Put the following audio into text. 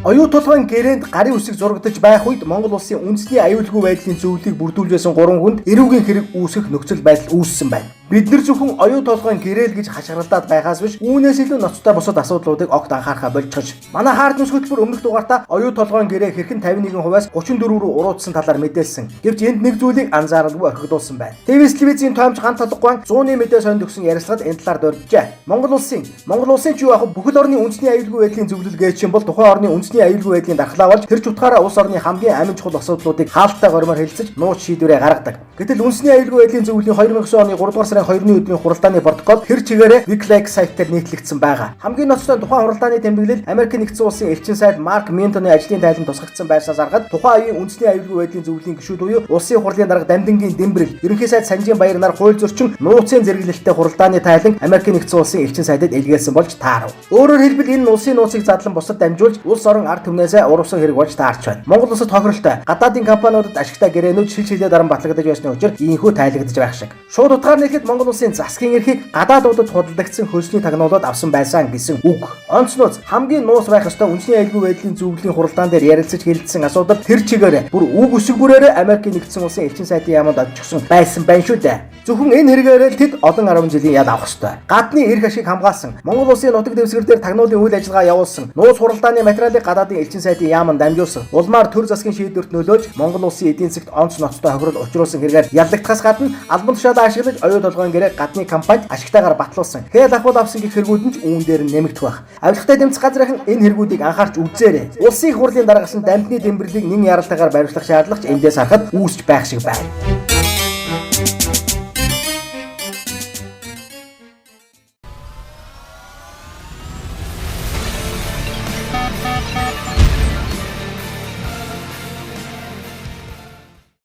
Оюу тулгын гэрээнд гарын үсэг зурагдаж байх үед Монгол улсын үндэсний аюулгүй байдлын зөвлөлийг бүрдүүлж байсан 3 хүнд эрүүгийн хэрэг үүсгэх нөхцөл байдал үүссэн байна. Бид нар зөвхөн оюу толгойн гэрээл гэж хашгиралдаад байгаас биш үүнээс илүү ноцтой бусад асуудлуудыг огт анхаарахаа болчихж. Манай Хард Ньюс хөтөлбөр өмнөх дугаартаа оюу толгойн гэрээ хэрхэн 51%-аас 34% рүү уруудсан талаар мэдээлсэн. Гэвч энд нэг зүйлийг анзааралгүй орхигдуулсан байна. ТВ телевизийн тоомч ганц толгойн 100-ны мэдээ сонд өгсөн ярилцлагад энэ талаар дурджээ. Монгол улсын ч юу яг бүхэл орны үндэсний аюулгүй байдлын зөвлөлгээ чинь бол тухайн орны үндэсний аюулгүй байдлын дархлаа болж тэр ч утгаараа улс орны хамгийн амин чухал асуудлуудыг хаалттай гормоор хэлэлцэж нууц шийдвэрээ гаргадаг. Гэтэл үндэсний аюулгүй байдлын зөвлөлийн 2009 оны 3 дугаар сарын 2-ны өдрийн хуралдааны протокол тэр чигээрээ Wikileaks сайтаар нийтлэгдсэн байгаа. Хамгийн ноцтой тухайн хуралдааны тэмдэглэл Америк нэгдсэн улсын элчин сайд Марк Минтоны ажлын тайланд тусгагдсан байснаас аргаад тухайн үеийн үндэсний аюулгүй байдлын зөвлөлийн гишүүд буюу улсын хурлын дарга Дамдингийн Дэмбэрэл, ерөнхий сайд Санжийн Баяр нар хууль зөрчин нууцын зэрэглэлтэй хуралдааны тайлан Америк нэгдсэн улсын элчин сайдад илгээсэн болж таарав. Өөрөөр хэлбэл энэ улсын нууцыг задлан бусад дамжуулж улс орон ард түмнээсээ урвсан хэрэг болж таарч байна. Монгол улсад тохиролтой гадаадын компаниудад ашигтай гэрээнүүд шилжилтээр даран батлагдаж байсны учир ийхүү тайлагдж байх шиг. Шууд утгаар нэхэд Монгол улсын засгийн эрхийг гадаадуудад худалдагдсан хөлсний тагнуулууд авсан байсан гэсэн үг. Онцнооц хамгийн нууц байх ёстой үндэсний аюулгүй байдлын зөвлөлийн хуралдаан дээр ярилцаж хэлэлцсэн асуудал тэр чигээр бүр үг өсөг бүрээр Америк нэгдсэн улсын элчин сайдын яамд очихсон байсан байна шүү дээ. Зөвхөн энэ хэрэгээрээ л тэд олон 10 жилийн яд авах ёстой. Гадны эрх ашиг хамгаалсан, Монгол улсын нутаг дэвсгэр дээр тагнуулын үйл ажиллагаа явуулсан, нууц хуралдааны материалыг гадаадын элчин сайдын яамд дамжуулсан, улмаар төр засгийн шийдвэрт нөлөөлж Монгол улсын эдийн засгт онц ноцтой хохирол учруулсан хэрэгээр ялдагдахаас гадна албан тушаалаа ашиглаж оюу толгойн гэрээ гадны компанид ашигтайгаар батлуулсан. Хэл ахуйд авсан гэх хэрэгүүд нь ч үүн дээр нэмэгдэх байх. Авилгатай тэмцэх газрын энэ хэрэгүүдийг анхаарч үзээрэй. Улсын их хурлын даргасан Дамдны Дэмбэрлийг нэн яралтайгаар баримтлах шаардлага ч эндээс харахад үүсч байх шиг байна.